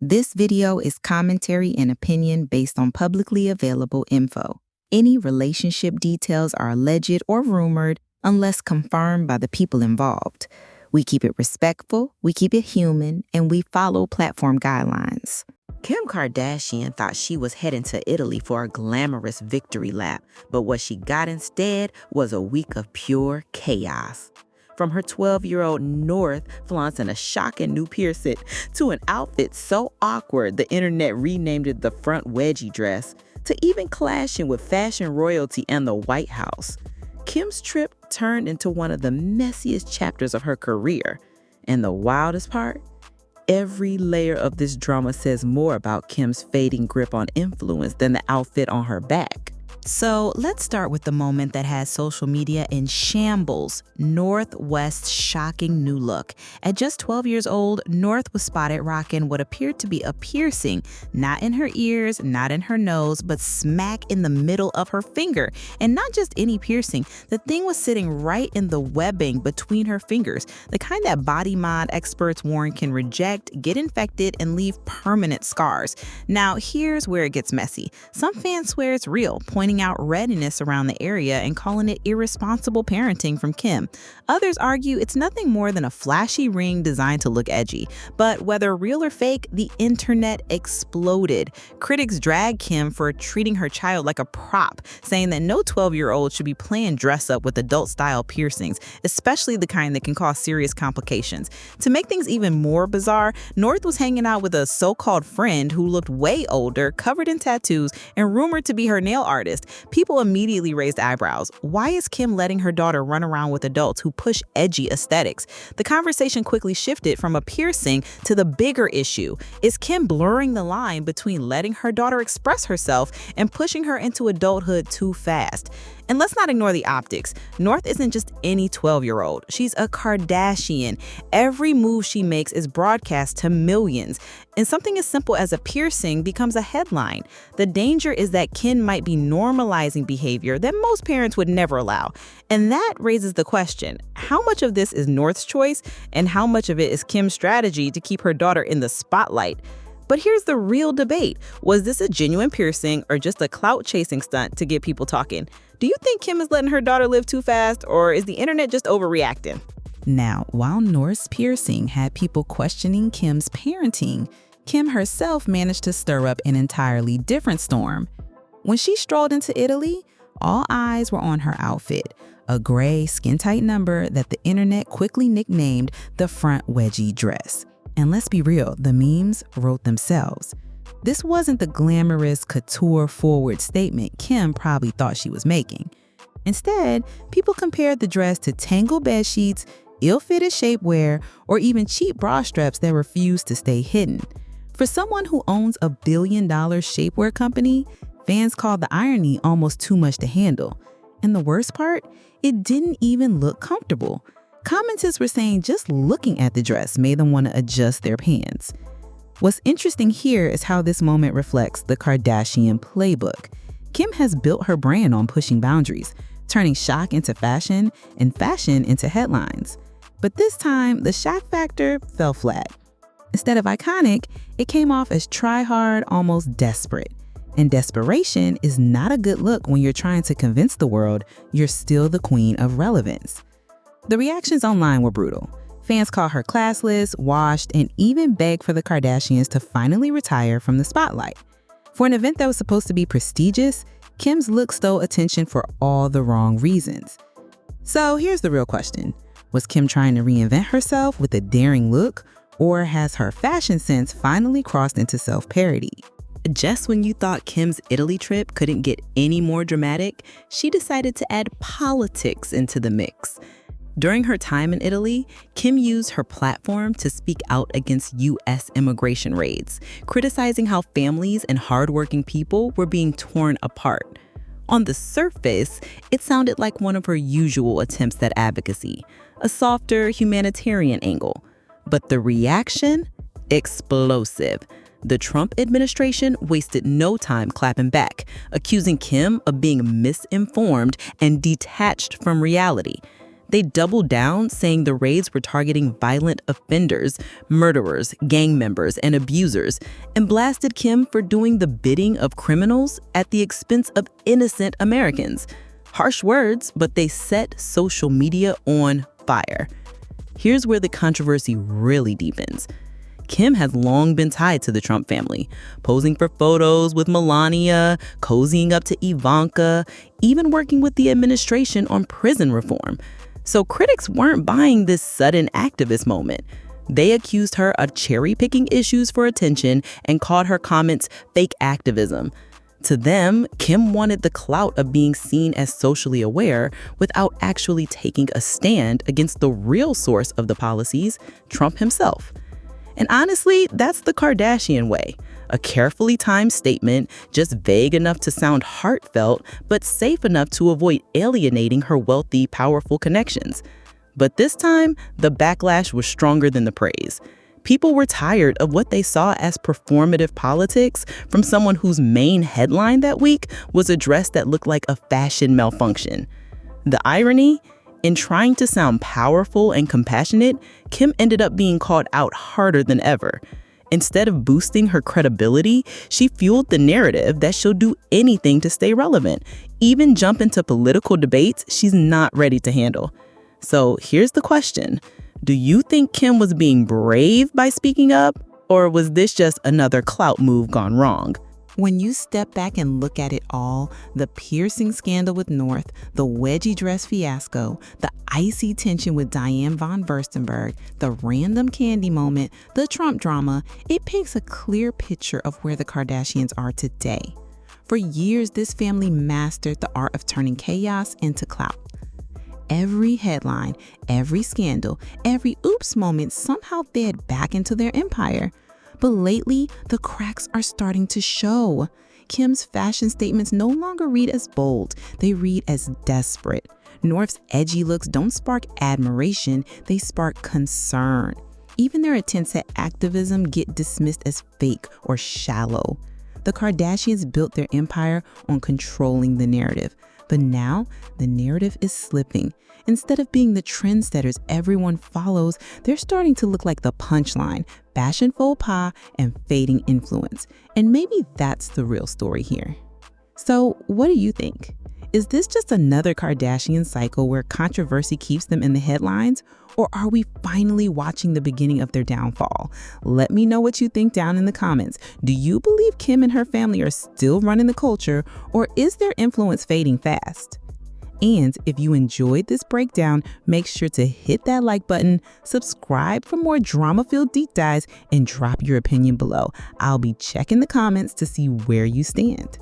This video is commentary and opinion based on publicly available info. Any relationship details are alleged or rumored unless confirmed by the people involved. We keep it respectful, we keep it human, and we follow platform guidelines. Kim Kardashian thought she was heading to Italy for a glamorous victory lap, but what she got instead was a week of pure chaos. From her 12-year-old North flaunting a shocking new piercing to an outfit so awkward the internet renamed it the front wedgie dress, to even clashing with fashion royalty and the White House, Kim's trip turned into one of the messiest chapters of her career. And the wildest part? Every layer of this drama says more about Kim's fading grip on influence than the outfit on her back. So let's start with the moment that has social media in shambles. North West's shocking new look. At just 12 years old, North was spotted rocking what appeared to be a piercing, not in her ears, not in her nose, but smack in the middle of her finger. And not just any piercing, the thing was sitting right in the webbing between her fingers, the kind that body mod experts warn can reject, get infected, and leave permanent scars. Now, here's where it gets messy. Some fans swear it's real, pointing out readiness around the area and calling it irresponsible parenting from Kim. Others argue it's nothing more than a flashy ring designed to look edgy. But whether real or fake, the internet exploded. Critics dragged Kim for treating her child like a prop, saying that no 12-year-old should be playing dress-up with adult-style piercings, especially the kind that can cause serious complications. To make things even more bizarre, North was hanging out with a so-called friend who looked way older, covered in tattoos, and rumored to be her nail artist. People immediately raised eyebrows. Why is Kim letting her daughter run around with adults who push edgy aesthetics? The conversation quickly shifted from a piercing to the bigger issue. Is Kim blurring the line between letting her daughter express herself and pushing her into adulthood too fast? And let's not ignore the optics. North isn't just any 12-year-old. She's a Kardashian. Every move she makes is broadcast to millions. And something as simple as a piercing becomes a headline. The danger is that Kim might be normalizing behavior that most parents would never allow. And that raises the question, how much of this is North's choice and how much of it is Kim's strategy to keep her daughter in the spotlight? But here's the real debate. Was this a genuine piercing or just a clout-chasing stunt to get people talking? Do you think Kim is letting her daughter live too fast, or is the internet just overreacting? Now, while North's piercing had people questioning Kim's parenting, Kim herself managed to stir up an entirely different storm. When she strolled into Italy, all eyes were on her outfit, a gray, skin-tight number that the internet quickly nicknamed the front wedgie dress. And let's be real, the memes wrote themselves. This wasn't the glamorous couture-forward statement Kim probably thought she was making. Instead, people compared the dress to tangled bed sheets, ill-fitted shapewear, or even cheap bra straps that refused to stay hidden. For someone who owns a billion-dollar shapewear company, fans called the irony almost too much to handle. And the worst part? It didn't even look comfortable. Commenters were saying just looking at the dress made them want to adjust their pants. What's interesting here is how this moment reflects the Kardashian playbook. Kim has built her brand on pushing boundaries, turning shock into fashion and fashion into headlines. But this time, the shock factor fell flat. Instead of iconic, it came off as try-hard, almost desperate. And desperation is not a good look when you're trying to convince the world you're still the queen of relevance. The reactions online were brutal. Fans called her classless, washed, and even begged for the Kardashians to finally retire from the spotlight. For an event that was supposed to be prestigious, Kim's look stole attention for all the wrong reasons. So here's the real question. Was Kim trying to reinvent herself with a daring look, or has her fashion sense finally crossed into self-parody? Just when you thought Kim's Italy trip couldn't get any more dramatic, she decided to add politics into the mix. During her time in Italy, Kim used her platform to speak out against U.S. immigration raids, criticizing how families and hardworking people were being torn apart. On the surface, it sounded like one of her usual attempts at advocacy, a softer humanitarian angle. But the reaction? Explosive. The Trump administration wasted no time clapping back, accusing Kim of being misinformed and detached from reality. They doubled down, saying the raids were targeting violent offenders, murderers, gang members, and abusers, and blasted Kim for doing the bidding of criminals at the expense of innocent Americans. Harsh words, but they set social media on fire. Here's where the controversy really deepens. Kim has long been tied to the Trump family, posing for photos with Melania, cozying up to Ivanka, even working with the administration on prison reform. So critics weren't buying this sudden activist moment. They accused her of cherry-picking issues for attention and called her comments fake activism. To them, Kim wanted the clout of being seen as socially aware without actually taking a stand against the real source of the policies, Trump himself. And honestly, that's the Kardashian way. A carefully timed statement, just vague enough to sound heartfelt, but safe enough to avoid alienating her wealthy, powerful connections. But this time, the backlash was stronger than the praise. People were tired of what they saw as performative politics from someone whose main headline that week was a dress that looked like a fashion malfunction. The irony? In trying to sound powerful and compassionate, Kim ended up being called out harder than ever. Instead of boosting her credibility, she fueled the narrative that she'll do anything to stay relevant, even jump into political debates she's not ready to handle. So here's the question. Do you think Kim was being brave by speaking up, or was this just another clout move gone wrong? When you step back and look at it all, the piercing scandal with North, the wedgie dress fiasco, the icy tension with Diane von Fürstenberg, the random candy moment, the Trump drama, it paints a clear picture of where the Kardashians are today. For years, this family mastered the art of turning chaos into clout. Every headline, every scandal, every oops moment somehow fed back into their empire. But lately, the cracks are starting to show. Kim's fashion statements no longer read as bold, they read as desperate. North's edgy looks don't spark admiration, they spark concern. Even their attempts at activism get dismissed as fake or shallow. The Kardashians built their empire on controlling the narrative. But now, the narrative is slipping. Instead of being the trendsetters everyone follows, they're starting to look like the punchline, fashion faux pas, and fading influence. And maybe that's the real story here. So, what do you think? Is this just another Kardashian cycle where controversy keeps them in the headlines? Or are we finally watching the beginning of their downfall? Let me know what you think down in the comments. Do you believe Kim and her family are still running the culture, or is their influence fading fast? And if you enjoyed this breakdown, make sure to hit that like button, subscribe for more drama-filled deep dives, and drop your opinion below. I'll be checking the comments to see where you stand.